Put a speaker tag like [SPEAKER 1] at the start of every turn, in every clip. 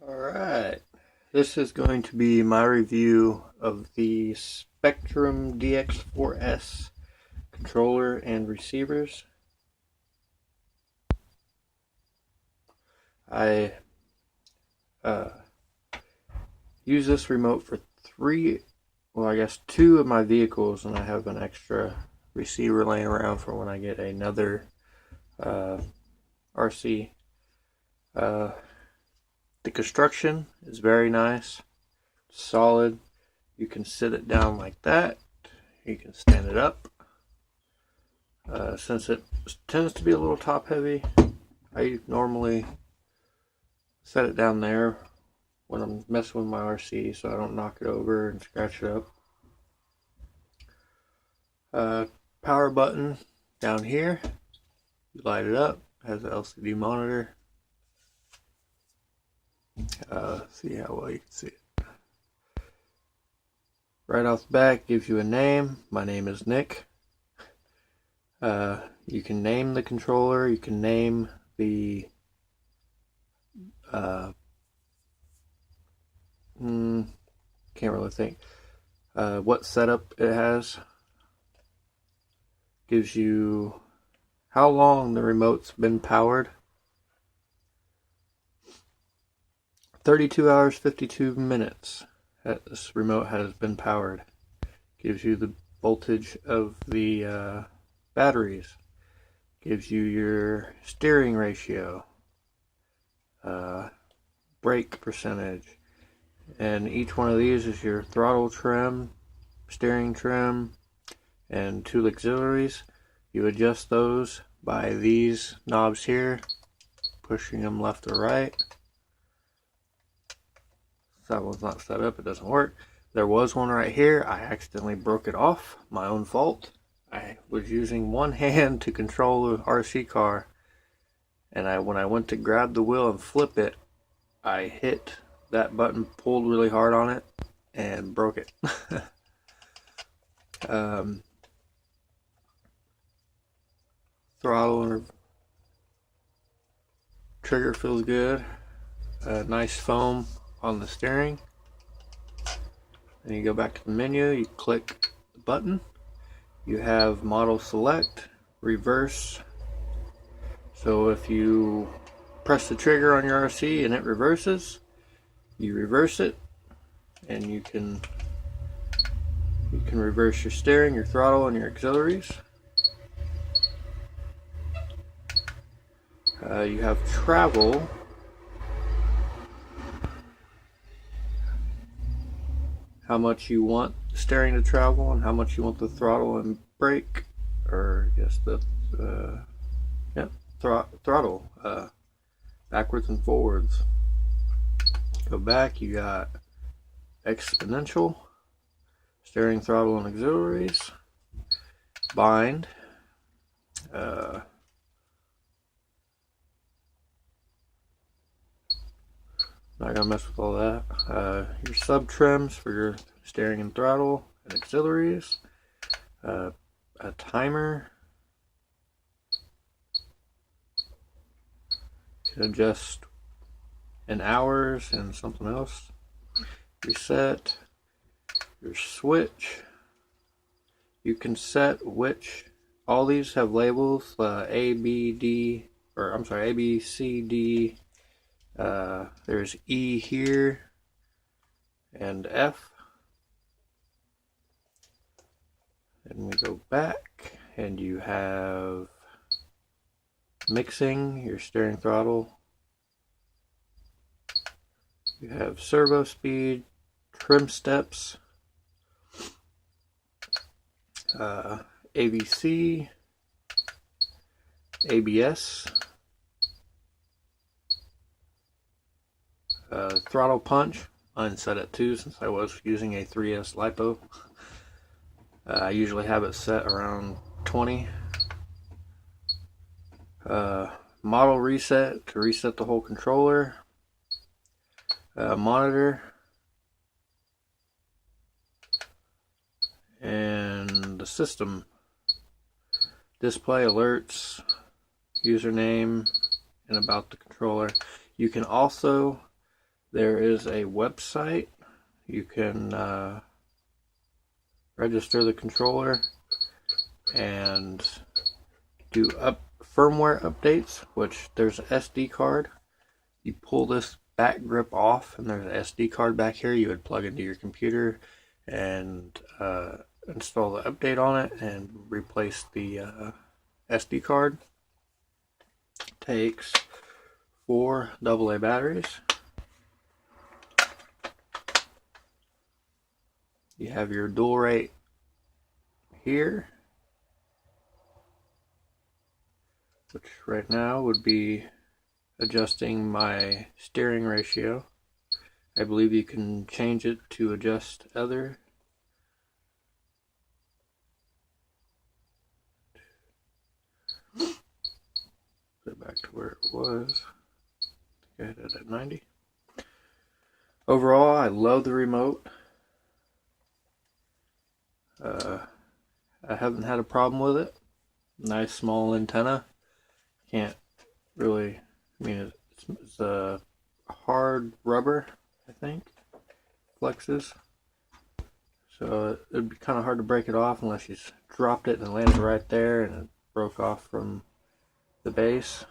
[SPEAKER 1] Alright, this is going to be my review of the Spectrum dx4s controller and receivers. I use this remote for two of my vehicles, and I have an extra receiver laying around for when I get another RC. The construction is very nice, solid. You can sit it down like that. You can stand it up. Since it tends to be a little top heavy, I normally set it down there when I'm messing with my RC so I don't knock it over and scratch it up. Power button down here. You light it up. It has an LCD monitor. See how well you can see it. Right off the bat, gives you a name. My name is Nick. You can name the controller. You can name the can't really think what setup it has. Gives you how long the remote's been powered. 32 hours 52 minutes this remote has been powered. Gives you the voltage of the batteries. Gives you your steering ratio, brake percentage, and each one of these is your throttle trim, steering trim, and two auxiliaries. You adjust those by these knobs here, pushing them left or right. That one's not set up, it doesn't work. There was one right here. I accidentally broke it off, my own fault. I was using one hand to control the RC car, and when I went to grab the wheel and flip it, I hit that button, pulled really hard on it, and broke it. Throttle and trigger feels good. Nice foam on the steering. Then you go back to the menu, you click the button. You have model select, reverse. So if you press the trigger on your RC and it reverses, you reverse it, and you can reverse your steering, your throttle, and your auxiliaries. You have travel. How much you want the steering to travel and how much you want the throttle and brake, or yes, the throttle backwards and forwards. Go back, you got exponential, steering, throttle, and auxiliaries. Bind, not gonna mess with all that. Your sub trims for your steering and throttle and auxiliaries. A timer to adjust in hours and something else. Reset. Your switch. You can set which. All these have labels. A, B, C, D. There's E here and F. And we go back, and you have mixing, your steering, throttle. You have servo speed, trim steps, ABC, ABS, throttle punch. Mine set at 2 since I was using a 3S LiPo. I usually have it set around 20. Model reset to reset the whole controller. Monitor. And the system. Display alerts, username, and about the controller. You can also There is a website. You can register the controller and do firmware updates, which there's an SD card. You pull this back grip off and there's an SD card back here. You would plug into your computer and install the update on it and replace the SD card. Takes 4 AA batteries. You have your dual rate here, which right now would be adjusting my steering ratio. I believe you can change it to adjust other. Go back to where it was. I had it at 90. Overall, I love the remote. I haven't had a problem with it. Nice small antenna. Can't really, I mean, it's a hard rubber, I think, flexes. So it'd be kind of hard to break it off unless you dropped it and it landed right there and it broke off from the base.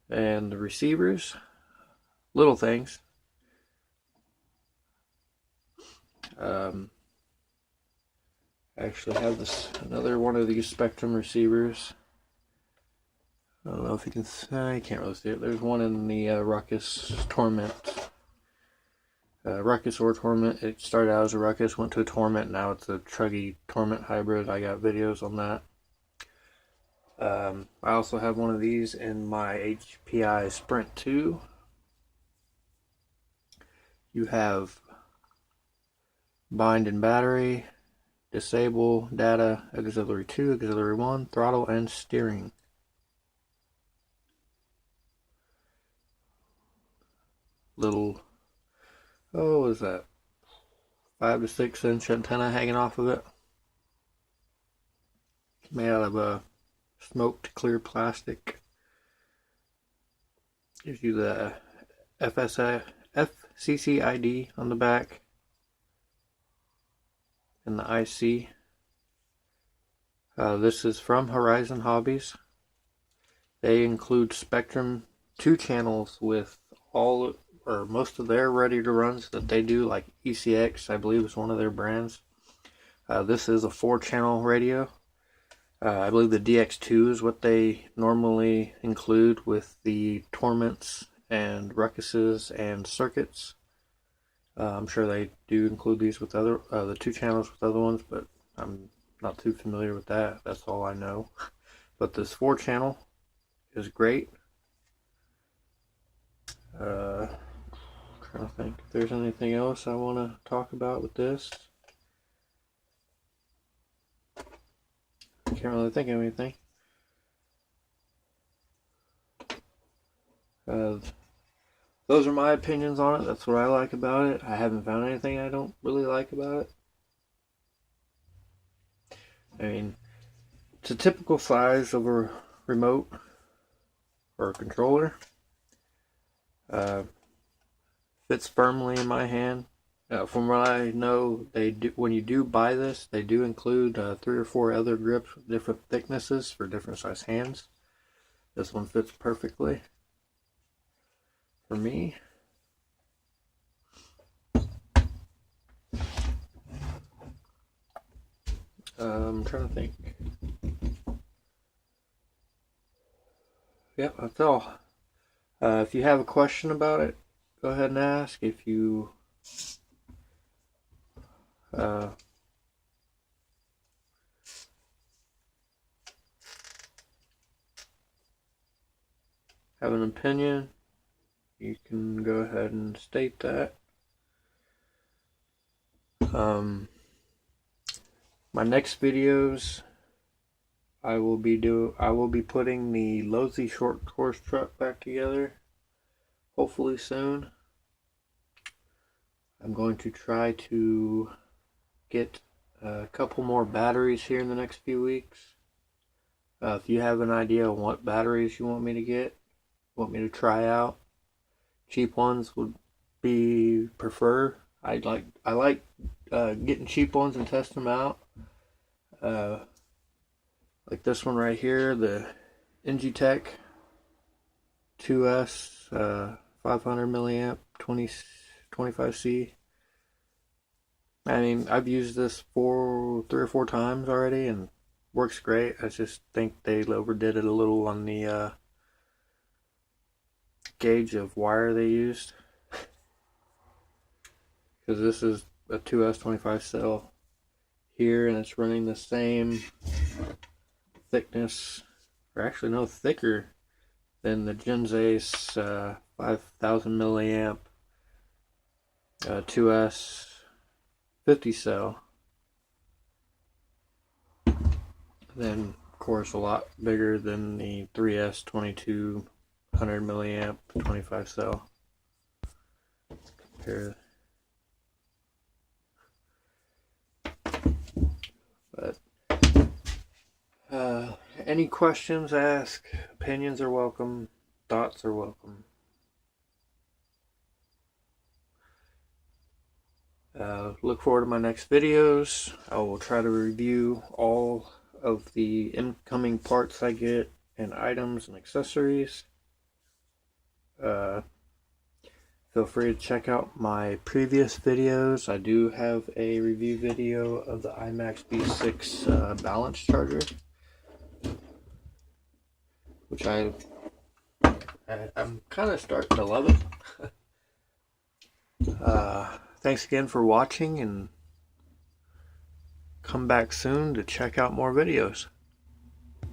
[SPEAKER 1] And the receivers, little things. I actually have another one of these Spekrum receivers. I don't know if you can see, you can't really see it. There's one in the Ruckus Torment. Ruckus or Torment. It started out as a Ruckus, went to a Torment, now it's a Truggy Torment hybrid. I got videos on that. I also have one of these in my HPI Sprint 2. You have bind and battery, disable, data, auxiliary 2, auxiliary 1, throttle, and steering. Little, oh, what is that? 5 to 6 inch antenna hanging off of it. Made out of a smoked clear plastic. Gives you the FCC ID on the back and the IC. This is from Horizon Hobbies. They include Spekrum 2 channels with all or most of their ready to runs that they do, like ECX, I believe is one of their brands. This is a 4-channel radio. I believe the dx4s is what they normally include with the Torments and Ruckuses and Circuits. I'm sure they do include these with other the 2 channels with other ones, but I'm not too familiar with that. That's all I know. But this 4-channel is great. Trying to think if there's anything else I want to talk about with this. Can't really think of anything. Those are my opinions on it. That's what I like about it. I haven't found anything I don't really like about it. I mean, it's a typical size of a remote or a controller. Fits firmly in my hand. From what I know, they do, when you do buy this, they do include 3 or 4 other grips with different thicknesses for different size hands. This one fits perfectly for me. I'm trying to think. Yep, that's all. If you have a question about it, go ahead and ask. If you have an opinion, you can go ahead and state that. My next videos, I will be putting the Losi short course truck back together, hopefully soon. I'm going to try to get a couple more batteries here in the next few weeks. If you have an idea on what batteries you want me to get, want me to try out, cheap ones would be prefer. I like getting cheap ones and testing them out. Like this one right here, the Engitech 2S 500 milliamp 25C. I mean, I've used this 3 or 4 times already and works great. I just think they overdid it a little on the gauge of wire they used, because this is a 2S 25 cell here and it's running the same thickness, or actually no, thicker than the Genzace 5000 milliamp 2S 50 cell. Then of course a lot bigger than the 3S 2200 milliamp 25 cell. Compare. But any questions, ask. Opinions are welcome. Thoughts are welcome. Look forward to my next videos. I will try to review all of the incoming parts I get and items and accessories. Feel free to check out my previous videos. I do have a review video of the IMAX B6 balance charger, which I'm kind of starting to love it. Thanks again for watching, and come back soon to check out more videos.